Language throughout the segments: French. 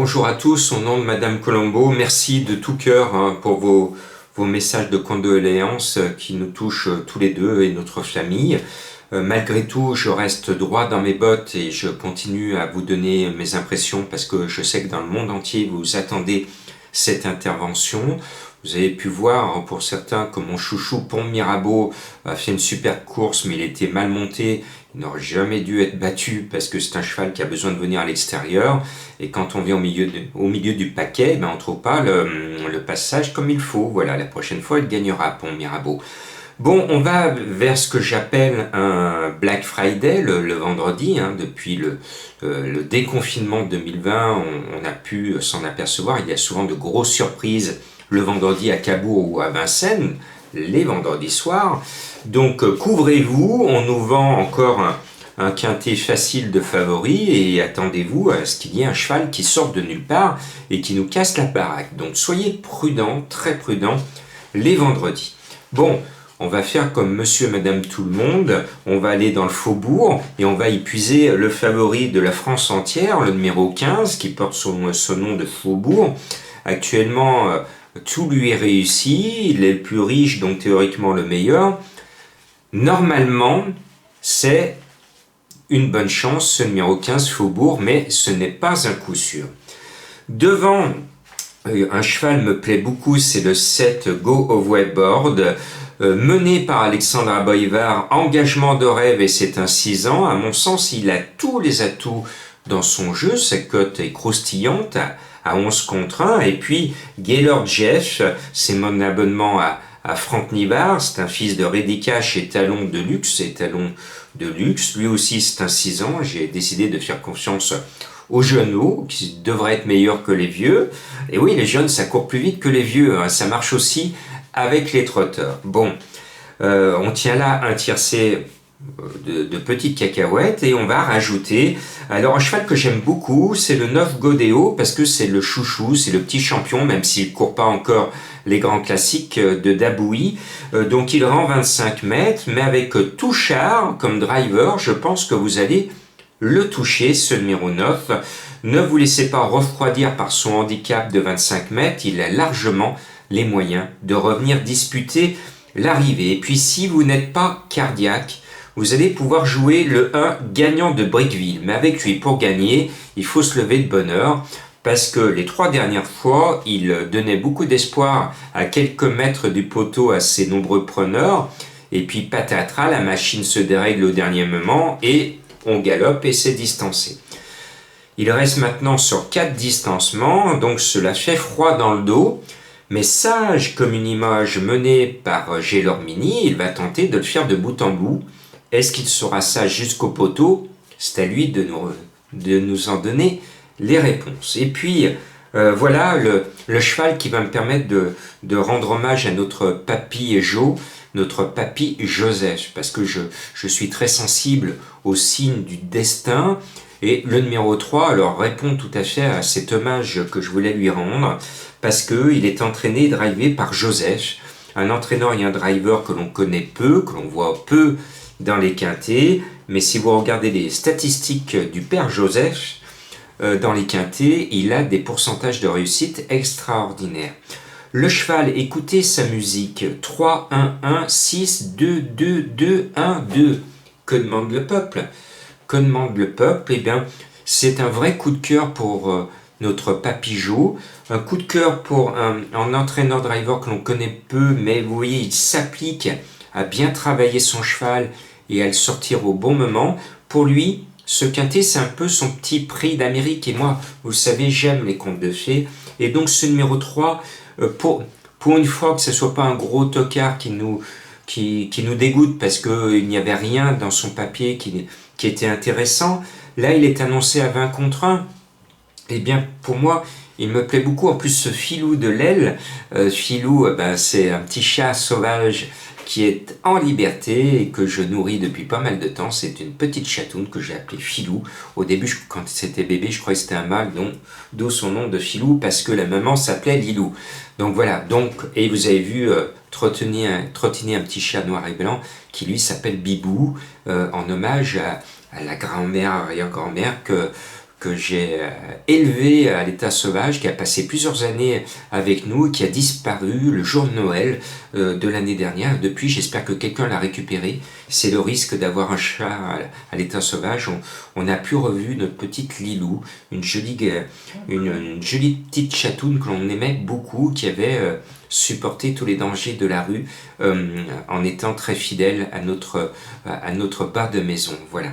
Bonjour à tous, au nom de Madame Colombo, merci de tout cœur pour vos messages de condoléances qui nous touchent tous les deux et notre famille. Malgré tout, je reste droit dans mes bottes et je continue à vous donner mes impressions parce que je sais que dans le monde entier, vous attendez cette intervention. Vous avez pu voir pour certains que mon chouchou Pont Mirabeau a fait une super course, mais il était mal monté. Il n'aurait jamais dû être battu parce que c'est un cheval qui a besoin de venir à l'extérieur. Et quand on vient au milieu du paquet, on ne trouve pas le passage comme il faut. Voilà, la prochaine fois, il gagnera Pont Mirabeau. Bon, on va vers ce que j'appelle un Black Friday le vendredi. Depuis le déconfinement de 2020, on a pu s'en apercevoir. Il y a souvent de grosses surprises le vendredi à Cabourg ou à Vincennes, les vendredis soirs. Donc couvrez-vous, on nous vend encore un quintet facile de favoris et attendez-vous à ce qu'il y ait un cheval qui sorte de nulle part et qui nous casse la baraque. Donc soyez prudents, très prudents, les vendredis. Bon, on va faire comme monsieur et madame tout le monde, on va aller dans le faubourg et on va y puiser le favori de la France entière, le numéro 15, qui porte son nom de faubourg. Actuellement, tout lui est réussi, il est le plus riche, donc théoriquement le meilleur. Normalement, c'est une bonne chance, ce numéro 15 Faubourg, mais ce n'est pas un coup sûr. Devant, un cheval me plaît beaucoup, c'est le 7 Go Away Board, mené par Alexandre Boivard, engagement de rêve, et c'est un 6 ans. À mon sens, il a tous les atouts dans son jeu, sa cote est croustillante, à 11 contre 1, et puis Gaylord Jeff, c'est mon abonnement à Franck Nivard, c'est un fils de Rédicache et talon de luxe, lui aussi c'est un 6 ans, j'ai décidé de faire confiance aux jeunes qui devraient être meilleurs que les vieux, et oui, les jeunes ça court plus vite que les vieux, ça marche aussi avec les trotteurs. Bon, on tient là un tiercé de petites cacahuètes et on va rajouter, alors un cheval que j'aime beaucoup, c'est le 9 Godéo parce que c'est le chouchou, c'est le petit champion, même s'il ne court pas encore les grands classiques de Daboui, donc il rend 25 mètres, mais avec Touchard comme driver, je pense que vous allez le toucher, ce numéro 9. Ne vous laissez pas refroidir par son handicap de 25 mètres, il a largement les moyens de revenir disputer l'arrivée. Et puis si vous n'êtes pas cardiaque, vous allez pouvoir jouer le 1 gagnant de Brickville. Mais avec lui, pour gagner, il faut se lever de bonne heure parce que les 3 dernières fois, il donnait beaucoup d'espoir à quelques mètres du poteau à ses nombreux preneurs. Et puis patatras, la machine se dérègle au dernier moment et on galope et c'est distancé. Il reste maintenant sur 4 distancements, donc cela fait froid dans le dos. Mais sage comme une image menée par Gaylord Mini, il va tenter de le faire de bout en bout. Est-ce qu'il sera sage jusqu'au poteau? C'est à lui de nous en donner les réponses. Et puis, voilà le cheval qui va me permettre de rendre hommage à notre papy Jo, notre papy Joseph, parce que je suis très sensible aux signes du destin. Et le numéro 3, alors répond tout à fait à cet hommage que je voulais lui rendre, parce qu'il est entraîné et drivé par Joseph, un entraîneur et un driver que l'on connaît peu, que l'on voit peu dans les quintets, mais si vous regardez les statistiques du père Joseph, dans les quintets, il a des pourcentages de réussite extraordinaires. Le cheval, écoutez sa musique, 3, 1, 1, 6, 2, 2, 2, 1, 2. Que demande le peuple? Que demande le peuple? Eh bien, c'est un vrai coup de cœur pour notre papy Jo, un coup de cœur pour un entraîneur-driver que l'on connaît peu, mais vous voyez, il s'applique à bien travailler son cheval et à le sortir au bon moment. Pour lui, ce quintet, c'est un peu son petit prix d'Amérique. Et moi, vous le savez, j'aime les contes de fées. Et donc, ce numéro 3, pour une fois que ce ne soit pas un gros tocard qui nous dégoûte parce qu'il n'y avait rien dans son papier qui était intéressant, là, il est annoncé à 20 contre 1. Eh bien, pour moi, il me plaît beaucoup. En plus, ce Filou de l'aile, Filou, c'est un petit chat sauvage qui est en liberté et que je nourris depuis pas mal de temps. C'est une petite chatoune que j'ai appelée Filou. Au début, quand c'était bébé, je croyais que c'était un mâle, d'où son nom de Filou, parce que la maman s'appelait Lilou. Donc voilà, et vous avez vu trottiner un petit chat noir et blanc qui lui s'appelle Bibou, en hommage à la grand-mère, arrière-grand-mère que j'ai élevé à l'état sauvage, qui a passé plusieurs années avec nous, et qui a disparu le jour de Noël de l'année dernière. Depuis, j'espère que quelqu'un l'a récupéré. C'est le risque d'avoir un chat à l'état sauvage. On n'a plus revu notre petite Lilou, une jolie petite chatoune que l'on aimait beaucoup, qui avait supporté tous les dangers de la rue en étant très fidèle à notre bar de maison. Voilà.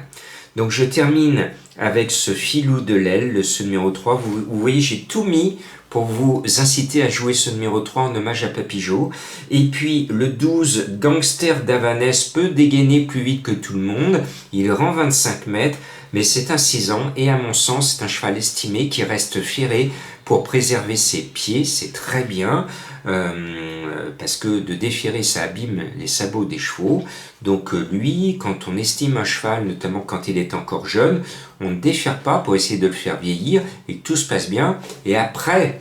Donc je termine avec ce filou de l'aile, ce numéro 3. Vous voyez, j'ai tout mis pour vous inciter à jouer ce numéro 3 en hommage à Papy Jo. Et puis le 12, Gangster d'Havanès peut dégainer plus vite que tout le monde. Il rend 25 mètres, mais c'est un 6 ans et à mon sens, c'est un cheval estimé qui reste ferré pour préserver ses pieds. C'est très bien. Parce que de déférer, ça abîme les sabots des chevaux. Donc lui, quand on estime un cheval, notamment quand il est encore jeune, on ne défère pas pour essayer de le faire vieillir et que tout se passe bien. Et après,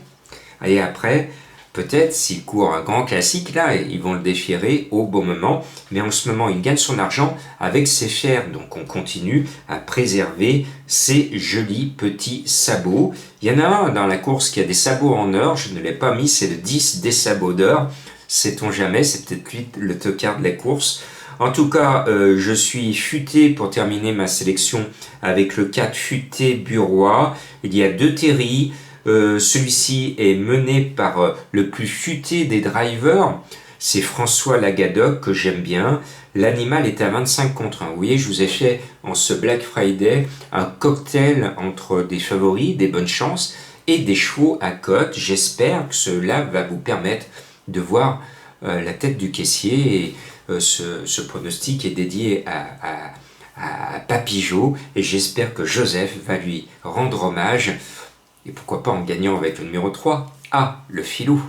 peut-être s'il court un grand classique, là, ils vont le déférer au bon moment. Mais en ce moment, il gagne son argent avec ses fers. Donc on continue à préserver ces jolis petits sabots. Il y en a un dans la course qui a des sabots en or. Je ne l'ai pas mis, c'est le 10 des sabots d'or. Sait-on jamais, c'est peut-être lui le tocard de la course. En tout cas, je suis futé pour terminer ma sélection avec le 4 futé burois. Il y a 2 terries. Celui-ci est mené par le plus futé des drivers, c'est François Lagadoc que j'aime bien. L'animal est à 25 contre 1. Vous voyez, je vous ai fait en ce Black Friday un cocktail entre des favoris, des bonnes chances et des chevaux à cote. J'espère que cela va vous permettre de voir la tête du caissier. Et ce pronostic est dédié à Papy Jo et j'espère que Joseph va lui rendre hommage. Et pourquoi pas en gagnant avec le numéro 3. Ah, le filou.